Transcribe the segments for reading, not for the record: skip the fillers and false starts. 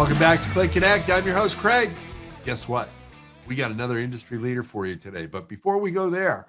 Welcome back to CLIC Connect. I'm your host, Craig. Guess what? We got another industry leader for you today. But before we go there,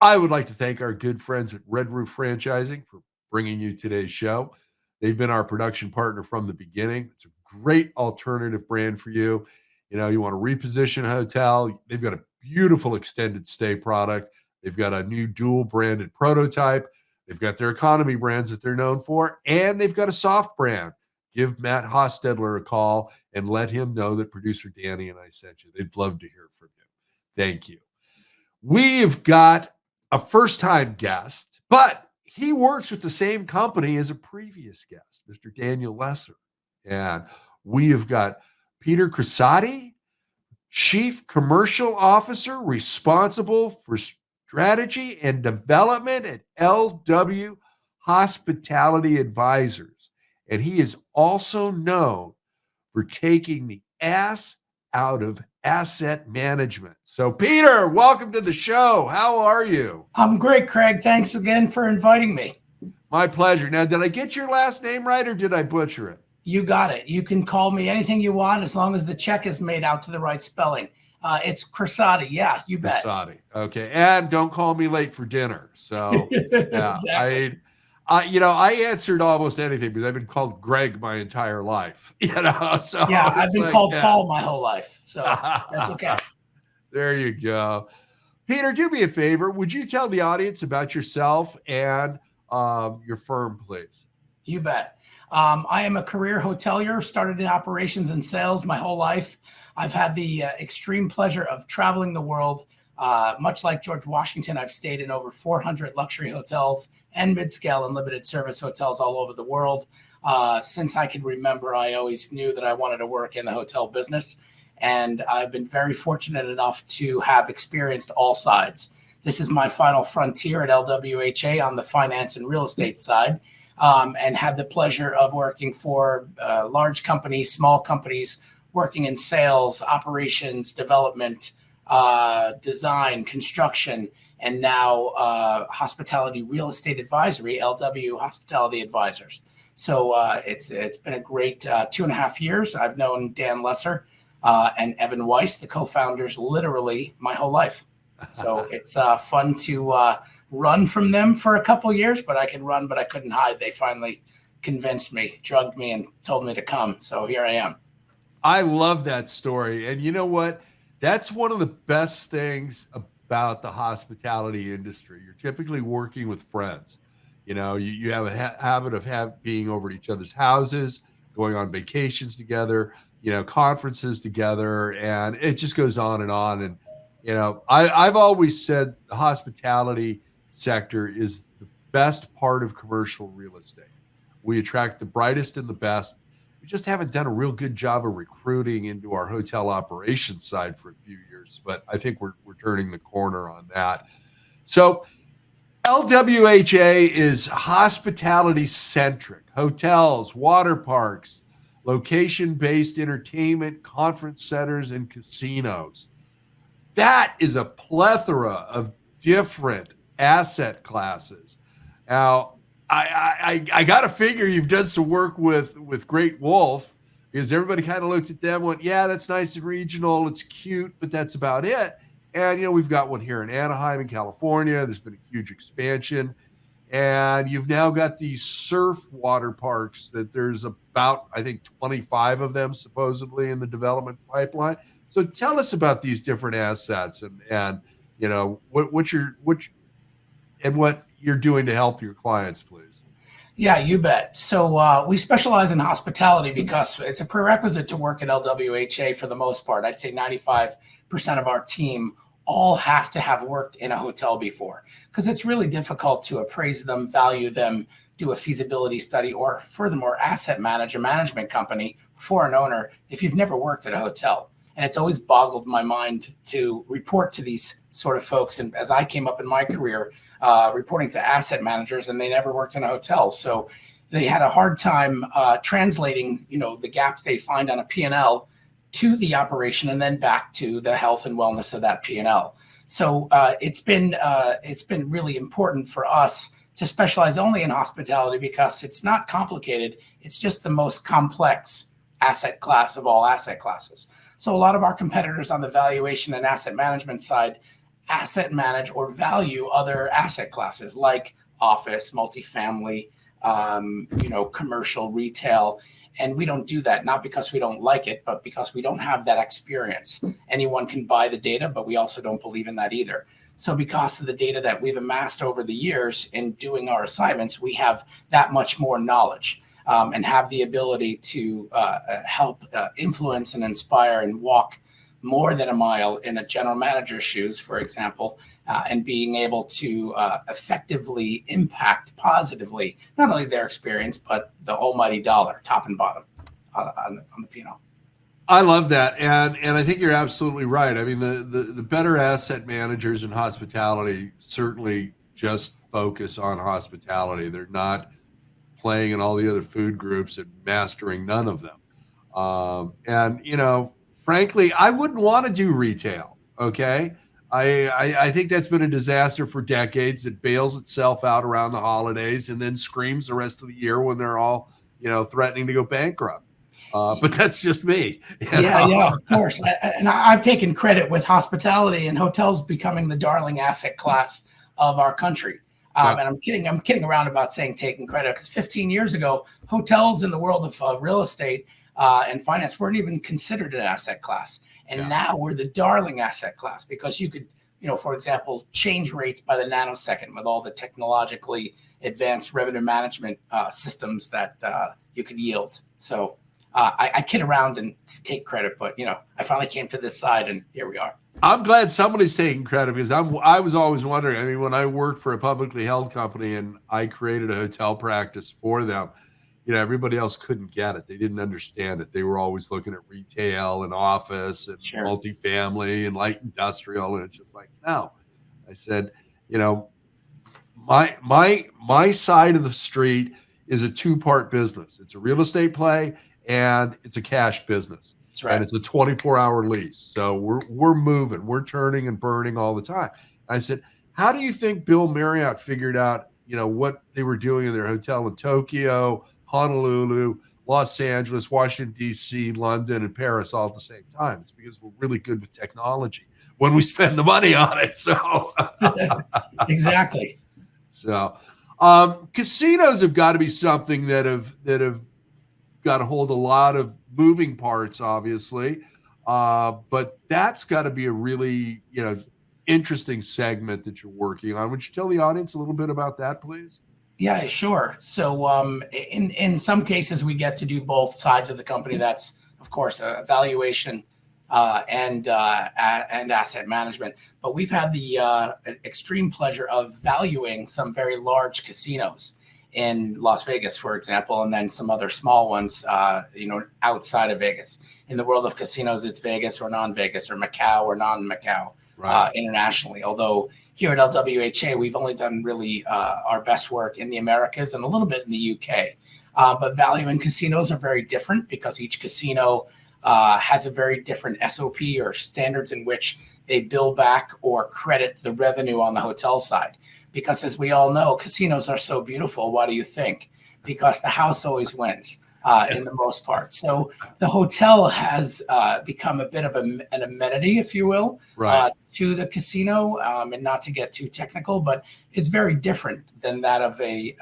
I would like to thank our good friends at Red Roof Franchising for bringing you today's show. They've been our production partner from the beginning. It's a great alternative brand for you. You know, you want to reposition a hotel. They've got a beautiful extended stay product. They've got a new dual branded prototype. They've got their economy brands that they're known for, and they've got a soft brand. Give Matt Hostetler a call and let him know that producer Danny and I sent you. They'd love to hear from you. Thank you. We've got a first-time guest, but he works with the same company as a previous guest, Mr. Daniel Lesser. And we have got Peter Kressaty, Chief Commercial Officer responsible for strategy and development at LW Hospitality Advisors. And he is also known for taking the ass out of asset management. So, Peter, welcome to the show. How are you? I'm great, Craig. Thanks again for inviting me. My pleasure. Now, did I get your last name right or did I butcher it? You got it. You can call me anything you want as long as the check is made out to the right spelling. It's Kressaty. Yeah, you bet. Kressaty. Okay. And don't call me late for dinner. So, yeah, exactly. I answered almost anything because I've been called Greg my entire life, So yeah, I've been called Paul my whole life. So that's okay. There you go. Peter, do me a favor. Would you tell the audience about yourself and your firm, please? You bet. I am a career hotelier, started in operations and sales my whole life. I've had the extreme pleasure of traveling the world. Much like George Washington, I've stayed in over 400 luxury hotels and mid-scale and limited service hotels all over the world. Since I can remember, I always knew that I wanted to work in the hotel business. And I've been very fortunate enough to have experienced all sides. This is my final frontier at LWHA on the finance and real estate side, and had the pleasure of working for large companies, small companies, working in sales, operations, development, design, construction, and now hospitality real estate advisory, LW Hospitality Advisors. So it's been a great 2.5 years. I've known Dan Lesser and Evan Weiss, the co-founders, literally my whole life. So it's fun to run from them for a couple years, but I could run, but I couldn't hide. They finally convinced me, drugged me, and told me to come. So here I am. I love that story. And you know what? That's one of the best things about the hospitality industry. You're typically working with friends. You know, you have a habit of being over at each other's houses, going on vacations together, conferences together, and it just goes on and on. And, I've always said the hospitality sector is the best part of commercial real estate. We attract the brightest and the best. We just haven't done a real good job of recruiting into our hotel operations side for a few years, but I think we're turning the corner on that. So LWHA is hospitality centric, hotels, water parks, location-based entertainment, conference centers, and casinos. That is a plethora of different asset classes. Now, I got to figure you've done some work with Great Wolf, because everybody kind of looked at them and went, yeah, that's nice and regional. It's cute, but that's about it. And, we've got one here in Anaheim in California. There's been a huge expansion. And you've now got these surf water parks that there's about, I think, 25 of them supposedly in the development pipeline. So tell us about these different assets and what you're doing to help your clients, please. Yeah, you bet. So we specialize in hospitality because it's a prerequisite to work at LWHA for the most part. I'd say 95% of our team all have to have worked in a hotel before, because it's really difficult to appraise them, value them, do a feasibility study, or furthermore, asset manage a management company for an owner if you've never worked at a hotel. And it's always boggled my mind to report to these sort of folks. And as I came up in my career, reporting to asset managers, and they never worked in a hotel. So they had a hard time translating, the gaps they find on a P&L to the operation and then back to the health and wellness of that P&L. So it's been really important for us to specialize only in hospitality because it's not complicated. It's just the most complex asset class of all asset classes. So a lot of our competitors on the valuation and asset management side asset manage or value other asset classes like office, multifamily, commercial, retail. And we don't do that, not because we don't like it, but because we don't have that experience. Anyone can buy the data, but we also don't believe in that either. So because of the data that we've amassed over the years in doing our assignments, we have that much more knowledge and have the ability to help influence and inspire and walk more than a mile in a general manager's shoes, for example, and being able to effectively impact positively, not only their experience, but the almighty dollar, top and bottom on the P&L. I love that. And I think you're absolutely right. I mean, the better asset managers in hospitality certainly just focus on hospitality. They're not playing in all the other food groups and mastering none of them. Frankly, I wouldn't want to do retail. Okay. I think that's been a disaster for decades. It bails itself out around the holidays and then screams the rest of the year when they're all, threatening to go bankrupt. But that's just me. Yeah, of course. I've taken credit with hospitality and hotels becoming the darling asset class of our country. And I'm kidding around about saying taking credit, because 15 years ago, hotels in the world of real estate and finance weren't even considered an asset class. And now we're the darling asset class because you could, for example, change rates by the nanosecond with all the technologically advanced revenue management systems that you could yield. So I kid around and take credit, but I finally came to this side, and here we are. I'm glad somebody's taking credit, because I was always wondering. I mean, when I worked for a publicly held company and I created a hotel practice for them, everybody else couldn't get it. They didn't understand it. They were always looking at retail and office and multifamily and light industrial, and it's just like, no. I said, my side of the street is a two-part business. It's a real estate play and it's a cash business. That's right. And it's a 24-hour lease. So we're moving, we're turning and burning all the time. I said, how do you think Bill Marriott figured out, what they were doing in their hotel in Tokyo, Honolulu, Los Angeles, Washington, D.C., London, and Paris all at the same time? It's because we're really good with technology when we spend the money on it. So exactly. So casinos have got to be something that have got to hold a lot of moving parts, obviously. But that's got to be a really, interesting segment that you're working on. Would you tell the audience a little bit about that, please? Yeah, sure. So in some cases, we get to do both sides of the company. That's, of course, valuation and asset management. But we've had the extreme pleasure of valuing some very large casinos in Las Vegas, for example, and then some other small ones, outside of Vegas. In the world of casinos, it's Vegas or non-Vegas, or Macau or non-Macau, internationally. Although here at LWHA, we've only done really our best work in the Americas and a little bit in the UK. But valuing casinos are very different because each casino has a very different SOP or standards in which they bill back or credit the revenue on the hotel side. Because as we all know, casinos are so beautiful. Why do you think? Because the house always wins in the most part. So the hotel has become a bit of an amenity, if you will, to the casino. And not to get too technical, but it's very different than that of a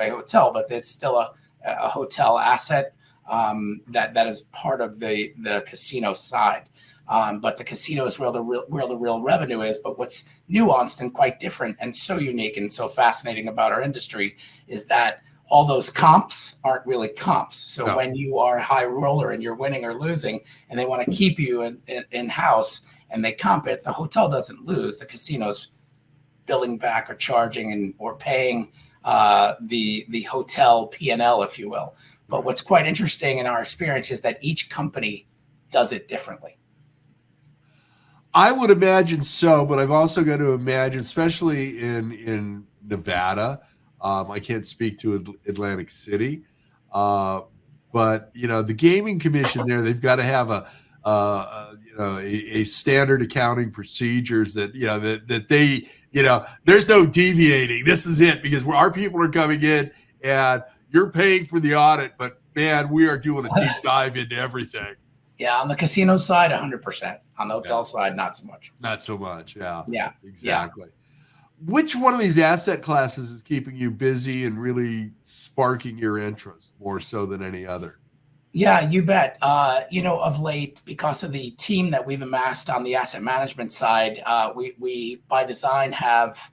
hotel. But it's still a hotel asset that is part of the casino side. But the casino is where the real revenue is. But what's nuanced and quite different and so unique and so fascinating about our industry is that all those comps aren't really comps. So when you are a high roller and you're winning or losing and they want to keep you in-house and they comp it, the hotel doesn't lose. The casino's billing back or charging or paying the hotel P&L, if you will. But what's quite interesting in our experience is that each company does it differently. I would imagine so, but I've also got to imagine, especially in Nevada, I can't speak to Atlantic City, but the gaming commission there, they've got to have a standard accounting procedures that that they there's no deviating. This is it, because our people are coming in and you're paying for the audit, but man, we are doing a deep dive into everything. Yeah, on the casino side, 100%. On the hotel side, not so much. Not so much. Yeah. Yeah. Exactly. Yeah. Which one of these asset classes is keeping you busy and really sparking your interest more so than any other? Yeah, you bet. Of late, because of the team that we've amassed on the asset management side, we by design have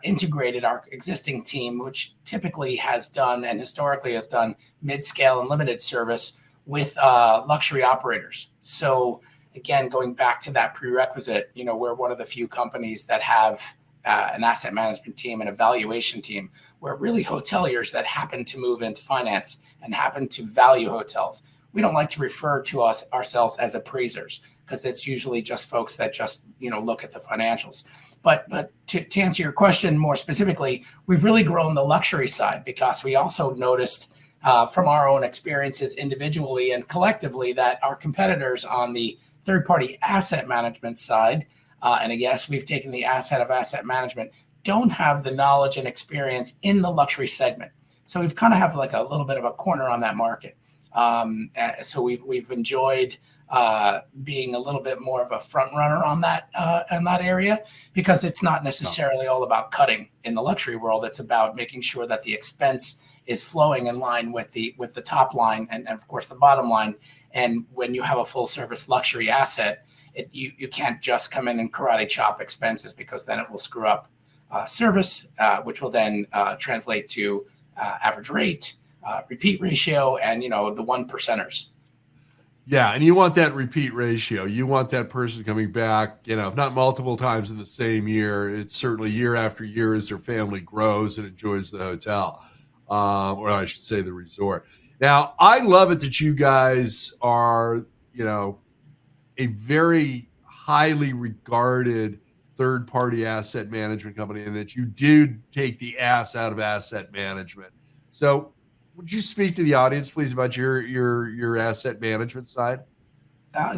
integrated our existing team, which typically has done and historically has done mid-scale and limited service with luxury operators. So again, going back to that prerequisite, we're one of the few companies that have an asset management team and a valuation team. We're really hoteliers that happen to move into finance and happen to value hotels. We don't like to refer to ourselves as appraisers because it's usually just folks that just look at the financials. But to answer your question more specifically, we've really grown the luxury side because we also noticed from our own experiences individually and collectively that our competitors on the third-party asset management side, and I guess we've taken the asset of asset management, don't have the knowledge and experience in the luxury segment. So we've kind of have like a little bit of a corner on that market. So we've enjoyed being a little bit more of a front runner on that area because it's not necessarily all about cutting in the luxury world. It's about making sure that the expense is flowing in line with the top line and of course the bottom line. And when you have a full service luxury asset, you can't just come in and karate chop expenses because then it will screw up service, which will then translate to average rate, repeat ratio, and the 1%ers. Yeah, and you want that repeat ratio. You want that person coming back, if not multiple times in the same year, it's certainly year after year as their family grows and enjoys the hotel, or I should say the resort. Now, I love it that you guys are, a very highly regarded third-party asset management company and that you do take the ass out of asset management. So would you speak to the audience, please, about your asset management side?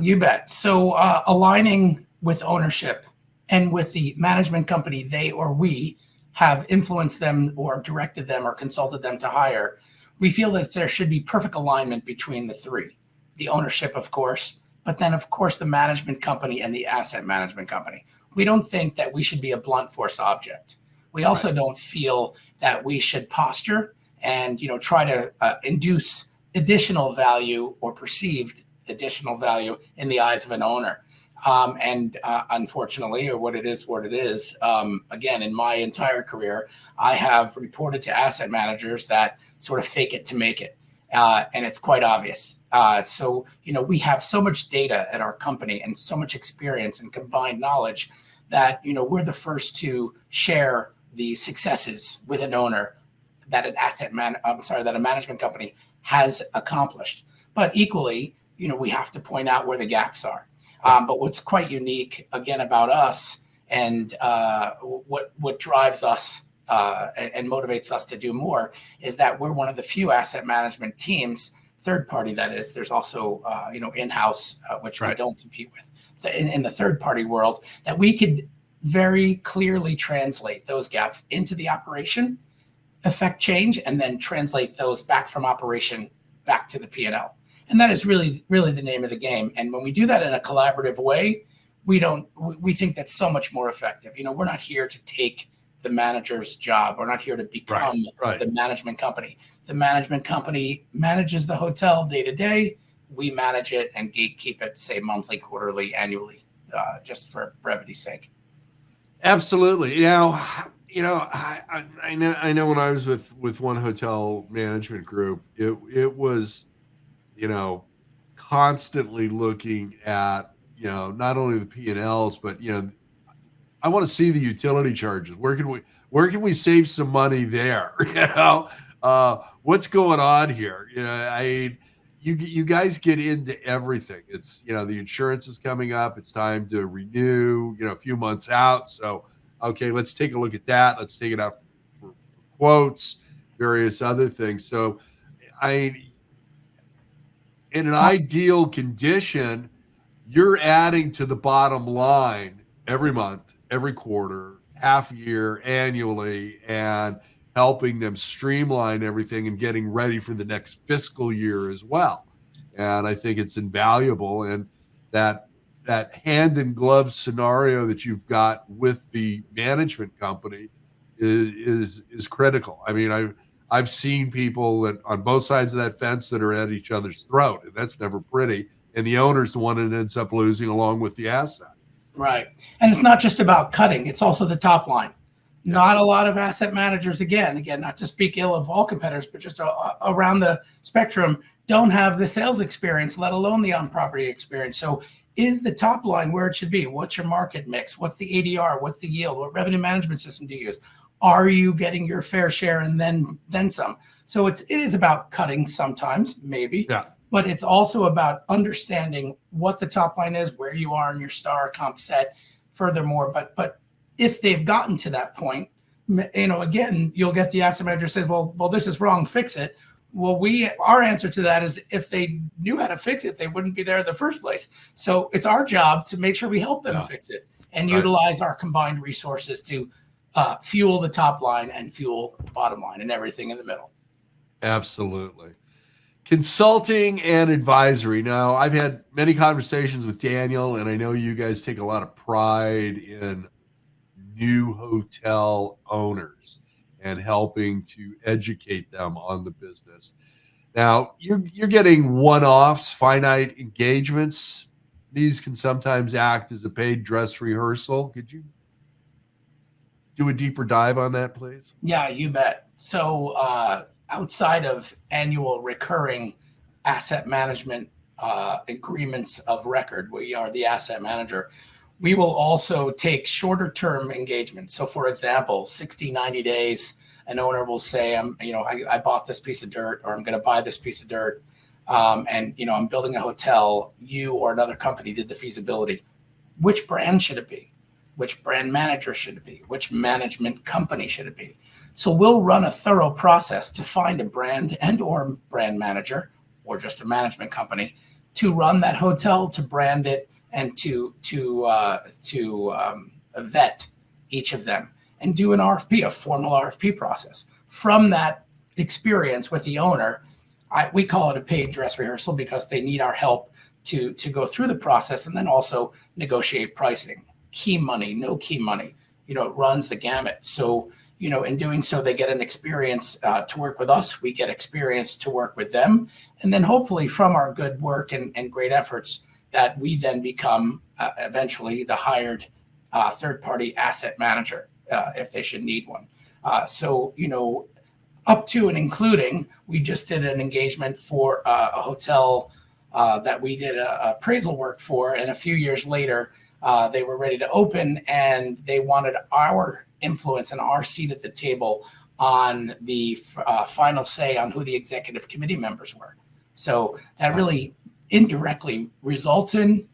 You bet. So aligning with ownership and with the management company they or we have influenced them or directed them or consulted them to hire, we feel that there should be perfect alignment between the three. The ownership, of course, but then, of course, the management company and the asset management company. We don't think that we should be a blunt force object. We also don't feel that we should posture and try to induce additional value or perceived additional value in the eyes of an owner. Unfortunately, or what it is, again, in my entire career, I have reported to asset managers that sort of fake it to make it. And it's quite obvious. So we have so much data at our company and so much experience and combined knowledge that, we're the first to share the successes with an owner that that a management company has accomplished. But equally, we have to point out where the gaps are. But what's quite unique, again, about us and what drives us and motivates us to do more is that we're one of the few asset management teams, third party that is. There's also, in-house, which we don't compete with. So in the third party world, that we could very clearly translate those gaps into the operation, affect change, and then translate those back from operation back to the P&L. And that is really, really the name of the game. And when we do that in a collaborative way, we think that's so much more effective. We're not here to take the manager's job. We're not here to become the management company. The management company manages the hotel day to day. We manage it and gatekeep it, say monthly, quarterly, annually, just for brevity's sake. Absolutely. Now, I know when I was with one hotel management group, it was, constantly looking at, not only the P&Ls, but, I want to see the utility charges. Where can we save some money there? What's going on here? You guys get into everything. It's, the insurance is coming up. It's time to renew, a few months out. So, okay, let's take a look at that. Let's take it out for quotes, various other things. So in an ideal condition, you're adding to the bottom line every month, every quarter, half year, annually, and helping them streamline everything and getting ready for the next fiscal year as well. And I think it's invaluable. And that hand in glove scenario that you've got with the management company is critical. I mean, I've seen people that on both sides of that fence that are at each other's throat, and that's never pretty. And the owner's the one that ends up losing along with the asset. Right. And it's not just about cutting, it's also the top line. Yeah. Not a lot of asset managers, again, not to speak ill of all competitors, but just around the spectrum, don't have the sales experience, let alone the on-property experience. So is the top line where it should be? What's your market mix? What's the ADR? What's the yield? What revenue management system do you use? Are you getting your fair share and then some? So it is about cutting sometimes, maybe. Yeah. But it's also about understanding what the top line is, where you are in your star comp set. Furthermore, but if they've gotten to that point, again, you'll get the asset manager says, well, this is wrong, fix it. Well, our answer to that is if they knew how to fix it, they wouldn't be there in the first place. So it's our job to make sure we help them fix it and utilize our combined resources to fuel the top line and fuel the bottom line and everything in the middle. Absolutely. Consulting and advisory. Now, I've had many conversations with Daniel, and I know you guys take a lot of pride in new hotel owners and helping to educate them on the business. Now, you're getting one-offs, finite engagements. These can sometimes act as a paid dress rehearsal. Could you do a deeper dive on that, please? Yeah, you bet. So outside of annual recurring asset management agreements of record, we are the asset manager. We will also take shorter term engagements. So for example, 60, 90 days, an owner will say, I bought this piece of dirt, or I'm going to buy this piece of dirt. And I'm building a hotel. You or another company did the feasibility. Which brand should it be? Which brand manager should it be? Which management company should it be? So we'll run a thorough process to find a brand and or brand manager, or just a management company, to run that hotel, to brand it, and to vet each of them and do an RFP, a formal RFP process. From that experience with the owner, we call it a paid dress rehearsal because they need our help to go through the process and then also negotiate pricing. Key money, no key money, it runs the gamut. So, in doing so, they get an experience to work with us. We get experience to work with them. And then hopefully from our good work and great efforts, that we then become eventually the hired third-party asset manager if they should need one. So, up to and including, we just did an engagement for a hotel that we did appraisal work for. And a few years later, they were ready to open, and they wanted our influence and our seat at the table on the final say on who the executive committee members were. So that really indirectly results in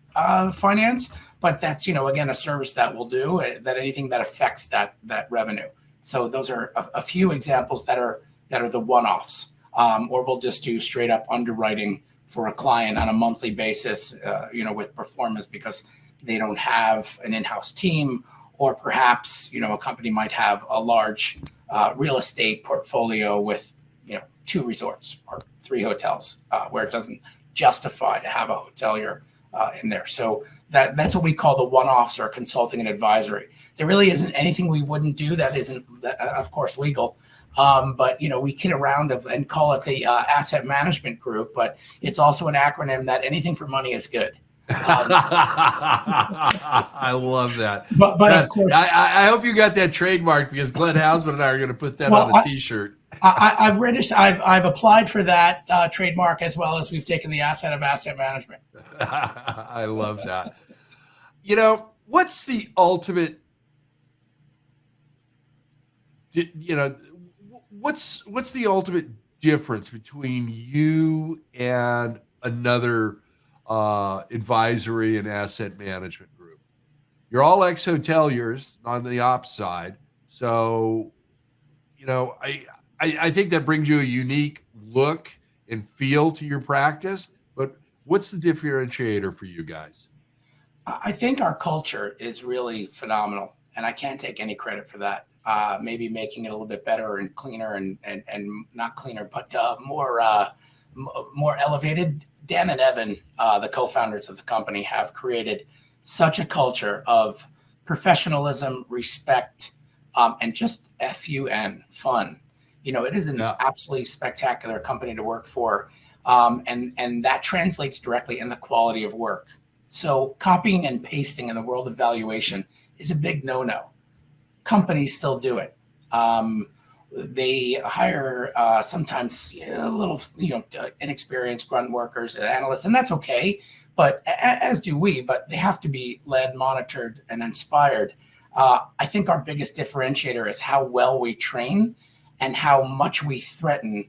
finance, but that's, again, a service that we'll do, that anything that affects that revenue. So those are a few examples that are the one-offs, or we'll just do straight up underwriting for a client on a monthly basis, with performance because they don't have an in-house team, or perhaps, a company might have a large real estate portfolio with, 2 resorts or 3 hotels where it doesn't justify to have a hotelier in there. So that's what we call the one-offs or consulting and advisory. There really isn't anything we wouldn't do that isn't, of course, legal. But, we kid around and call it the asset management group, but it's also an acronym that anything for money is good. I love that. But of course, I hope you got that trademark, because Glenn Hausman and I are going to put that on a T-shirt. I've registered. I've applied for that trademark, as well as we've taken the asset of asset management. I love that. What's the ultimate? What's the ultimate difference between you and another advisory and asset management group? You're all ex-hoteliers on the ops side. So, I think that brings you a unique look and feel to your practice, but what's the differentiator for you guys? I think our culture is really phenomenal, and I can't take any credit for that. maybe making it a little bit better and cleaner and not cleaner, but more elevated. Dan and Evan, the co-founders of the company, have created such a culture of professionalism, respect, and just fun. It is an absolutely spectacular company to work for. And that translates directly in the quality of work. So copying and pasting in the world of valuation is a big no-no. Companies still do it. They hire sometimes a little, inexperienced grunt workers, analysts, and that's okay. But as do we. But they have to be led, monitored, and inspired. I think our biggest differentiator is how well we train and how much we threaten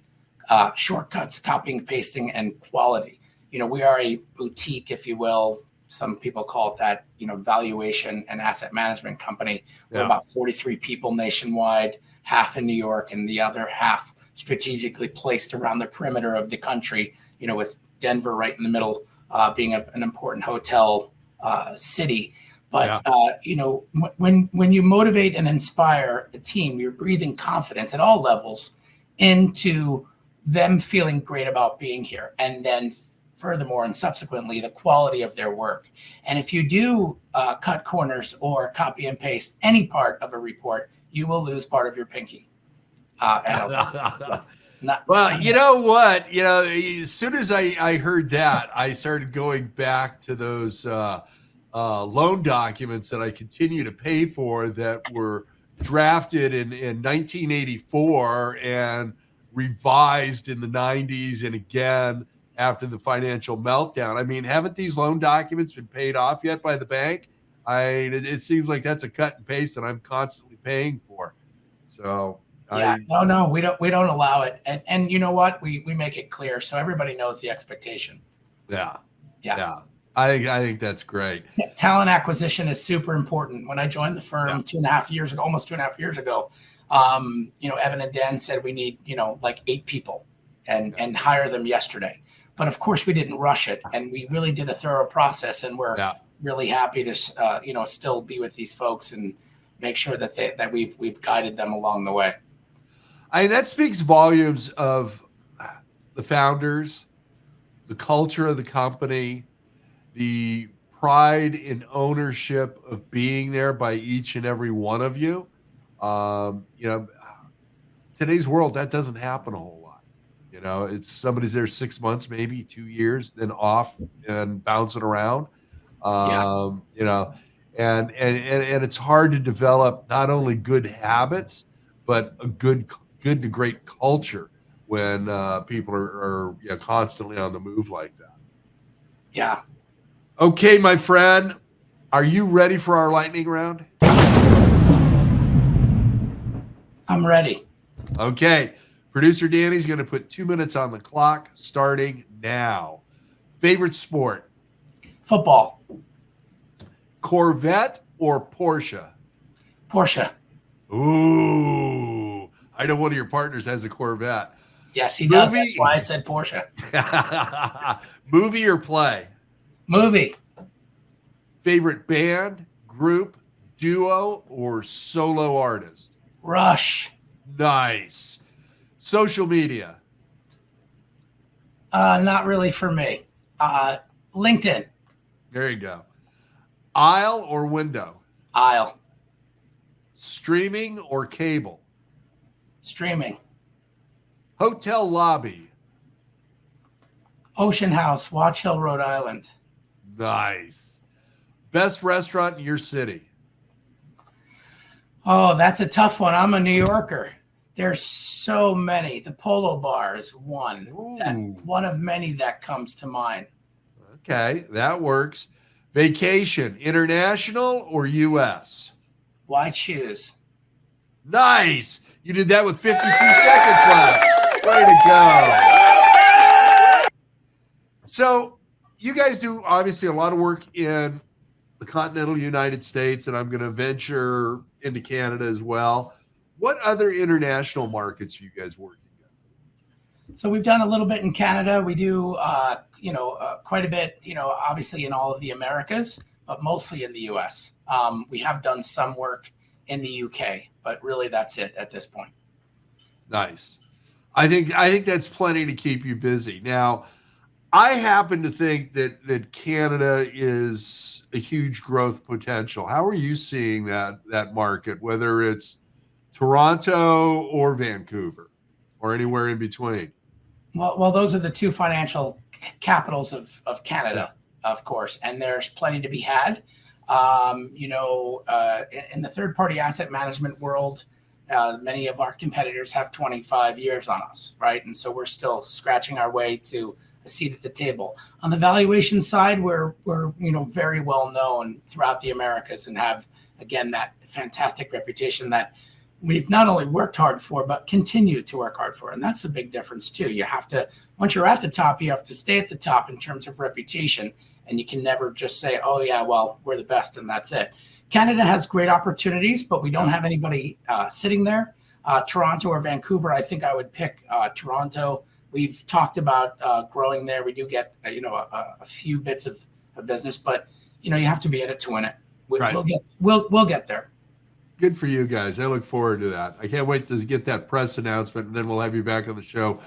shortcuts, copying, pasting, and quality. We are a boutique, if you will. Some people call it that, valuation and asset management company. We're about 43 people nationwide, half in New York and the other half strategically placed around the perimeter of the country, with Denver right in the middle, being an important hotel city. But, when you motivate and inspire a team, you're breathing confidence at all levels into them feeling great about being here. And then furthermore, and subsequently, the quality of their work. And if you do cut corners or copy and paste any part of a report, you will lose part of your pinky. Well, you know what? As soon as I heard that, I started going back to those loan documents that I continue to pay for that were drafted in 1984 and revised in the 90s and again after the financial meltdown. I mean, haven't these loan documents been paid off yet by the bank? It seems like that's a cut and paste that I'm constantly paying for. So no, we don't allow it. And you know what? We make it clear so everybody knows the expectation. Yeah. I think that's great. Talent acquisition is super important. When I joined the firm almost 2.5 years ago, Evan and Dan said we need, like 8 people and hire them yesterday. But of course we didn't rush it, and we really did a thorough process, and we're really happy to, still be with these folks and make sure that we've guided them along the way. That speaks volumes of the founders, the culture of the company, the pride and ownership of being there by each and every one of you. Today's world, that doesn't happen a whole lot. It's somebody's there 6 months, maybe 2 years, then off and bouncing around. And it's hard to develop not only good habits, but a good to great culture when people are constantly on the move like that. Yeah. Okay, my friend, are you ready for our lightning round? I'm ready. Okay. Producer Danny's going to put 2 minutes on the clock starting now. Favorite sport? Football. Corvette or Porsche? Porsche. Ooh. I know one of your partners has a Corvette. Yes, he does. That's why I said Porsche. Movie or play? Movie. Favorite band, group, duo, or solo artist? Rush. Nice. Social media? Not really for me. LinkedIn. There you go. Aisle or window? Aisle. Streaming or cable? Streaming. Hotel lobby? Ocean House, Watch Hill, Rhode Island. Nice. Best restaurant in your city? Oh, that's a tough one. I'm a New Yorker. There's so many. The Polo Bar is one. One of many that comes to mind. Okay, that works. Vacation, international or U.S.? Why choose? Nice. You did that with 52 seconds left. Way to go. So you guys do obviously a lot of work in the continental United States, and I'm going to venture into Canada as well. What other international markets are you guys working in? So we've done a little bit in Canada. We do, quite a bit, obviously in all of the Americas, but mostly in the U.S. We have done some work in the UK, but really that's it at this point. Nice. I think that's plenty to keep you busy. Now, I happen to think that Canada is a huge growth potential. How are you seeing that market, whether it's Toronto or Vancouver or anywhere in between? Well, those are the two financial capitals of Canada, of course, and there's plenty to be had. In the third-party asset management world, many of our competitors have 25 years on us, right? And so we're still scratching our way to a seat at the table. On the valuation side, we're very well known throughout the Americas and have, again, that fantastic reputation that we've not only worked hard for, but continue to work hard for. And that's a big difference too. You have to, once you're at the top, you have to stay at the top in terms of reputation. And you can never just say, oh yeah, well, we're the best and that's it. Canada has great opportunities, but we don't have anybody sitting there. Toronto or Vancouver, I think I would pick Toronto. We've talked about growing there. We do get, a few bits of business, but you have to be in it to win it. We'll get there. Good for you guys. I look forward to that. I can't wait to get that press announcement, and then we'll have you back on the show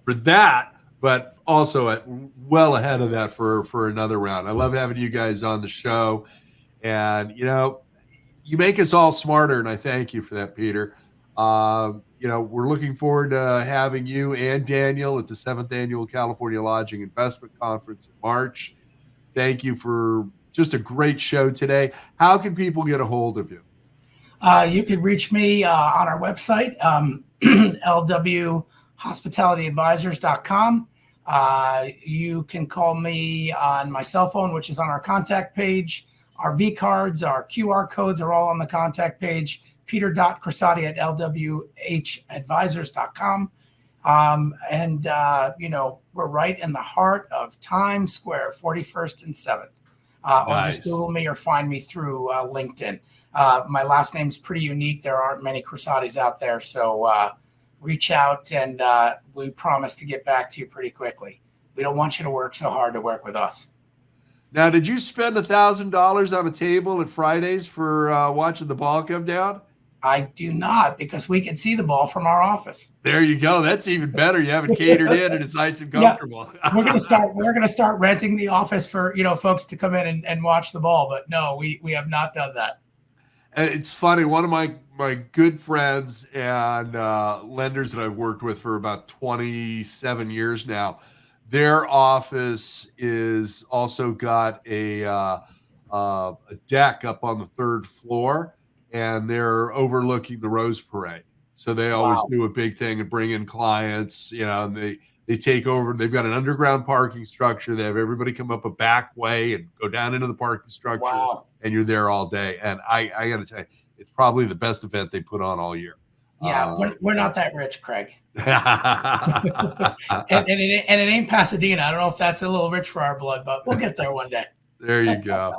for that, but also well ahead of that for another round. I love having you guys on the show, and you make us all smarter, and I thank you for that, Peter. We're looking forward to having you and Daniel at the 7th Annual California Lodging Investment Conference in March. Thank you for just a great show today. How can people get a hold of you? You could reach me on our website, lwhospitalityadvisors.com. You can call me on my cell phone, which is on our contact page. Our V cards, our QR codes are all on the contact page. Peter.Kressaty at lwhadvisors.com. We're right in the heart of Times Square, 41st and 7th. Nice. Or just Google me or find me through LinkedIn. My last name's pretty unique. There aren't many Kressatys out there. So reach out and we promise to get back to you pretty quickly. We don't want you to work so hard to work with us. Now, did you spend $1,000 on a table at Fridays for watching the ball come down? I do not, because we can see the ball from our office. There you go. That's even better. You have it catered in and it's nice and comfortable. Yeah. We're gonna start renting the office for folks to come in and watch the ball. But no, we have not done that. It's funny. One of my good friends and lenders that I've worked with for about 27 years now, their office is also got a deck up on the 3rd floor, and they're overlooking the Rose Parade. So they always do a big thing and bring in clients, and they take over. They've got an underground parking structure. They have everybody come up a back way and go down into the parking structure. Wow. And you're there all day. And I got to tell you, it's probably the best event they put on all year. Yeah, we're not that rich, Craig. and it ain't Pasadena. I don't know if that's a little rich for our blood, but we'll get there one day. There you go.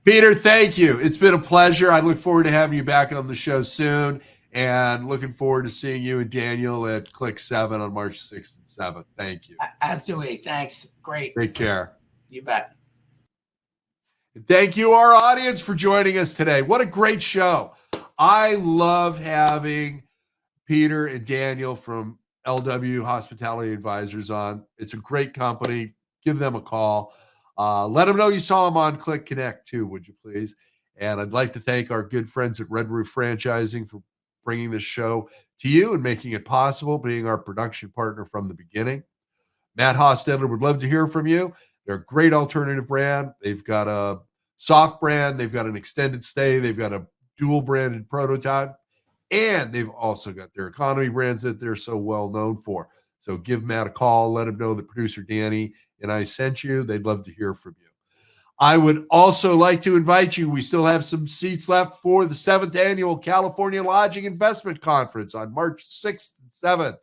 Peter, thank you. It's been a pleasure. I look forward to having you back on the show soon, and looking forward to seeing you and Daniel at CLIC 7 on March 6th and 7th. Thank you. As do we. Thanks. Great. Take care. You bet. Thank you, our audience, for joining us today. What a great show. I love having Peter and Daniel from LW Hospitality Advisors on. It's a great company. Give them a call. Let them know you saw them on Click Connect too, would you please? And I'd like to thank our good friends at Red Roof Franchising for bringing this show to you and making it possible, being our production partner from the beginning. Matt Hostetler would love to hear from you. They're a great alternative brand. They've got a soft brand. They've got an extended stay. They've got a dual branded prototype. And they've also got their economy brands that they're so well known for. So give Matt a call. Let him know that producer Danny and I sent you. They'd love to hear from you. I would also like to invite you. We still have some seats left for the 7th Annual California Lodging Investment Conference on March 6th and 7th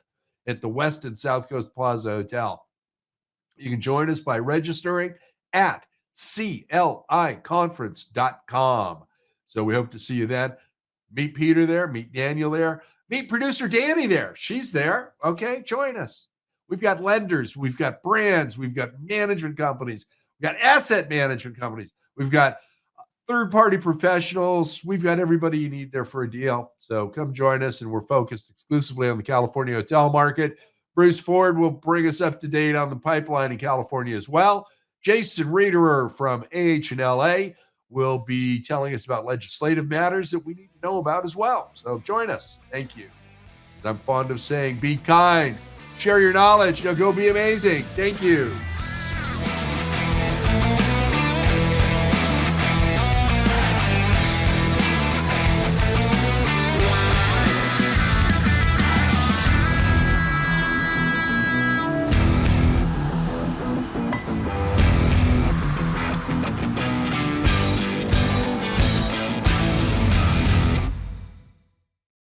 at the West and South Coast Plaza Hotel. You can join us by registering at cliconference.com. So we hope to see you then. Meet Peter there, meet Daniel there, meet producer Danny there. She's there. Okay, join us. We've got lenders, we've got brands, we've got management companies, we've got asset management companies, we've got third-party professionals. We've got everybody you need there for a deal. So come join us, and we're focused exclusively on the California hotel market. Bruce Ford will bring us up to date on the pipeline in California as well. Jason Reederer from AHLA will be telling us about legislative matters that we need to know about as well. So join us. Thank you. As I'm fond of saying, be kind, share your knowledge. Now go be amazing. Thank you.